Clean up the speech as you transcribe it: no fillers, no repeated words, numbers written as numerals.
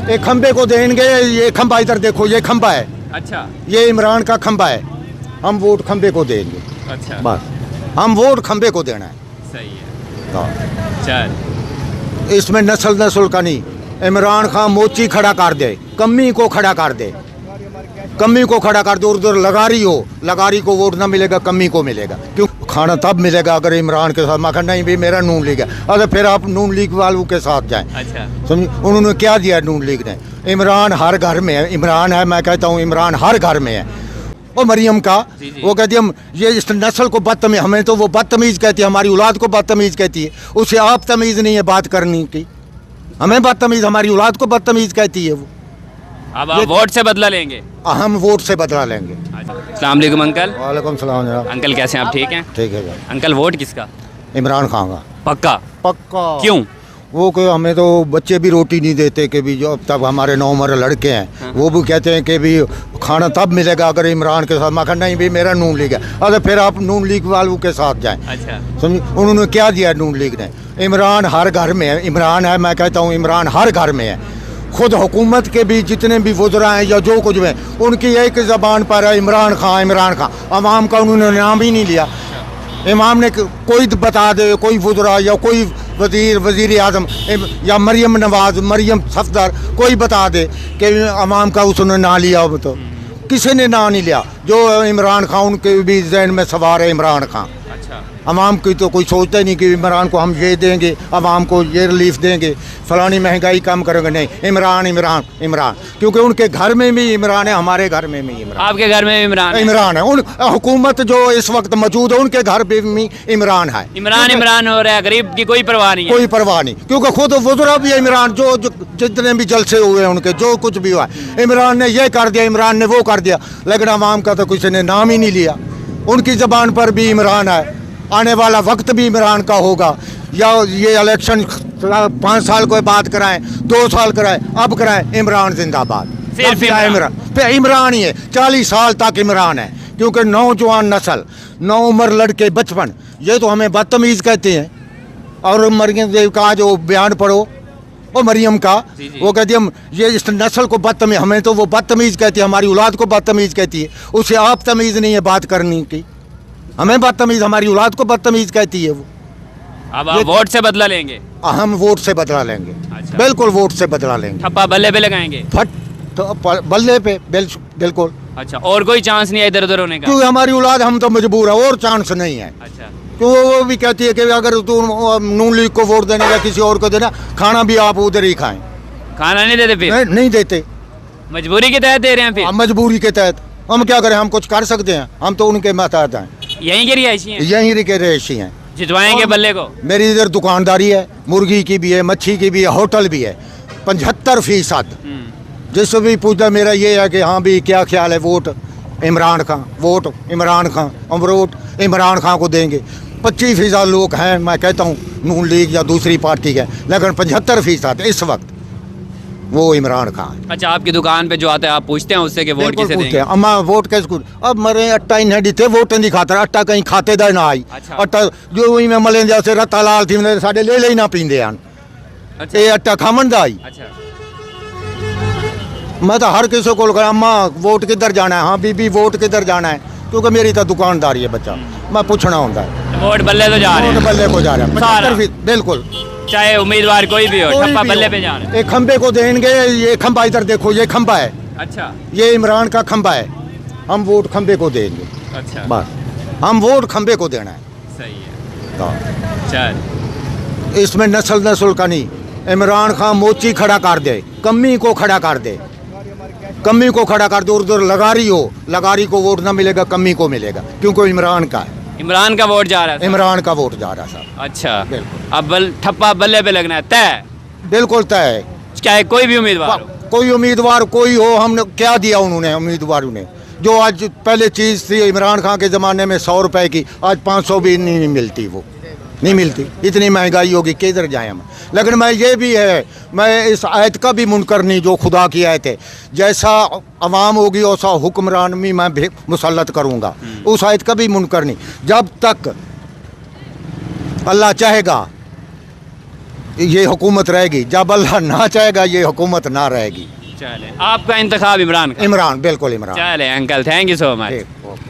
एक खंबे को देंगे, ये खंबा इधर देखो, ये खंबा है। अच्छा ये इमरान का खंबा है, हम वोट खंबे को देंगे। अच्छा बस हम वोट खंबे को देना है। सही है। हाँ। चल इसमें नस्ल का नहीं। इमरान खान मोची खड़ा कर दे, कमी को खड़ा कर दे, कमी को खड़ा कर दे। उधर लगारी हो, लगारी को वोट ना मिलेगा, कमी को मिलेगा। क्यों? खाना तब मिलेगा अगर इमरान के साथ। मैं नहीं भी मेरा नून लीग है, अरे फिर आप नून लीग वालों के साथ जाएं। अच्छा समझिए उन्होंने क्या दिया नून लीग ने? इमरान हर घर में है, इमरान है, मैं कहता हूँ इमरान हर घर में है। वो मरियम का जी। वो कहती है हम ये इस नस्ल को बदतमीज, हमें तो वो बदतमीज कहती है, हमारी औलाद को बदतमीज कहती है। उसे आप तमीज नहीं है बात करने की, हमें बदतमीज, हमारी औलाद को बदतमीज कहती है वो। अब आप वोट से बदला लेंगे? हम वोट से बदला लेंगे। अस्सलाम वालेकुम अंकल। वालेकुम सलाम जनाब। अंकल कैसे हैं आप? ठीक हैं? ठीक है भाई। अंकल वोट किसका? इमरान खान का। पक्का? पक्का। क्यों? वो कि हमें तो बच्चे भी रोटी नहीं देते कि भी जो अब तक हमारे 9 उम्र लड़के हैं वो भी कहते हैं कि भी खाना तब मिलेगा अगर इमरान के साथ। मैं नहीं भी मेरा नून लीग है, अरे फिर आप नून लीग वालों के साथ जाएं। अच्छा समझिए उन्होंने क्या दिया नून लीग ने? इमरान हर घर में है, इमरान है, मैं कहता हूँ इमरान हर घर में है। खुद हुकूमत के भी जितने भी वज़रा हैं या जो कुछ भी, उनकी एक ज़बान पर है इमरान खान, इमरान खान। अवाम का उन्होंने नाम ही नहीं लिया। इमाम ने कोई बता दे, कोई वज़रा या कोई वज़ीर आज़म या मरियम नवाज, मरियम सफदर, कोई बता दे कि अवाम का उसने ना लिया हो, तो किसी ने ना नहीं लिया। जो इमरान खान उनके भी जहन में सवार है इमरान खान। अच्छा अवाम की तो कोई सोचता ही नहीं कि इमरान को हम ये देंगे, अवाम को ये रिलीफ देंगे, फलानी महंगाई कम करेंगे। नहीं, इमरान इमरान इमरान, क्योंकि उनके घर में भी इमरान है, हमारे घर में भी इमरान। आपके घर में इमरान है? इमरान है। उन हुकूमत जो इस वक्त मौजूद है उनके घर पे भी इमरान है। इमरान इमरान हो रहा है, गरीब की कोई परवाह नहीं है। कोई परवाह नहीं, क्योंकि खुद वज़रा भी है इमरान। जो जितने भी जलसे हुए हैं उनके, जो कुछ भी हुआ है, इमरान ने ये कर दिया, इमरान ने वो कर दिया, लेकिन अवाम का तो किसी ने नाम ही नहीं लिया। उनकी ज़बान पर भी इमरान है। आने वाला वक्त भी इमरान का होगा। या ये इलेक्शन 5 साल को बात कराएं, 2 साल कराएं, अब कराएं, इमरान जिंदाबाद। सिर्फ इमरान पे इमरान ही है, 40 साल तक इमरान है। क्योंकि नौजवान नस्ल, 9 उम्र लड़के, बचपन, ये तो हमें बदतमीज कहते हैं। और मरियम देव का जो बयान पढ़ो, वो मरियम का, वो कहती है हम ये इस नस्ल को बदतमीज, हमें तो वो बदतमीज कहती है, हमारी औलाद को बदतमीज कहती है। उसे आप तमीज नहीं है बात करने की, हमें बदतमीज, हमारी औलाद को बदतमीज कहती है वो। अब आप वोट से बदला लेंगे? हम वोट से बदला लेंगे। अच्छा। बिल्कुल वोट से बदला लेंगे। ठप्पा बल्ले पे लगाएंगे? फट तो बल्ले पे बिल्कुल। अच्छा, और कोई चांस नहीं है इधर उधर होने का? क्योंकि हमारी औलाद, हम तो मजबूर है, और चांस नहीं है। अच्छा, क्यों? वो भी कहती है कि अगर तू नून लीग को वोट देने या किसी और को देना, खाना भी आप उधर ही खाएं। खाना नहीं देते? फिर नहीं देते, मजबूरी के तहत दे रहे हैं? फिर हम मजबूरी के तहत हम क्या करें? हम कुछ कर सकते हैं? हम तो उनके महताज हैं, यहीं के रिहायशी हैं? यहीं के रहायशी हैं। जितवाएंगे बल्ले को? मेरी इधर दुकानदारी है, मुर्गी की भी है, मच्छी की भी है, होटल भी है। 75% जिससे भी पूछता मेरा ये है कि हाँ भी क्या ख्याल है, वोट इमरान खान, वोट इमरान खान, हम वोट इमरान खान को देंगे। 25% लोग हैं, मैं कहता हूँ नून लीग या दूसरी पार्टी के, लेकिन 75% इस वक्त वो इमरान खान। अच्छा, आपकी दुकान पे जो आता है आप पूछते हैं उससे कि वोट किसे देंगे? अम्मा वोट कैसे? अब मरे अट्टा ही नहीं थे, वोट नहीं खाता, अट्टा कहीं खाते दा ना आई। अच्छा। अट्टा जो में मले जैसे रत्ता लाल थी साढ़े ले ही ना पींदे हैं। अच्छा। ये अट्टा खामन दा आई। अच्छा, मैं तो हर किसी को अम्मा वोट किधर जाना है, हाँ बीबी वोट किधर जाना है, क्योंकि मेरी तो दुकानदारी है बच्चा, मैं पूछना होता है। वोट बल्ले तो जा रहे वोट हैं? बल्ले को जा रहा है, सारा? 75%, बिल्कुल। चाहे उम्मीदवार कोई भी हो, कोई ठप्पा भी बल्ले हो। पे जा रहे हैं? एक खंबे को देंगे, ये खंबा इधर देखो, ये खंबा है, अच्छा ये इमरान का खंबा है, हम वोट खंबे को देंगे। अच्छा, बस हम वोट खंबे को देना है। सही है। तो चल, इसमें नस्ल का नहीं। इमरान खान मोची खड़ा कर दे, कमी को खड़ा कर दे, कमी को खड़ा कर दे। उधर लगारी हो, लगारी को वोट ना मिलेगा, कमी को मिलेगा, क्योंकि इमरान का है। इमरान का वोट जा रहा है? इमरान का वोट जा रहा साहब। अच्छा, बिल्कुल। अब ठप्पा बल्ले पे लगना है तय? बिल्कुल तय है। चाहे कोई भी उम्मीदवार हो? कोई उम्मीदवार कोई हो, हमने क्या दिया उन्होंने उम्मीदवारों ने? जो आज पहले चीज़ थी इमरान खान के ज़माने में 100 रुपए की, आज 500 भी नहीं मिलती, वो नहीं मिलती। इतनी महंगाई होगी, किधर जाए हम? लेकिन मैं ये भी है, मैं इस आयत का भी मुनकर नहीं, जो खुदा की आयत है, जैसा अवाम होगी वैसा हुक्मरान भी मैं भी मुसल्लत करूँगा, उस आयत का भी मुनकर नहीं। जब तक अल्लाह चाहेगा ये हुकूमत रहेगी, जब अल्लाह ना चाहेगा ये हुकूमत ना रहेगी। चले आपका इंतखाब इमरान का। इमरान, बिल्कुल इमरान। चले uncle, thank you so much. ठीक, ओके।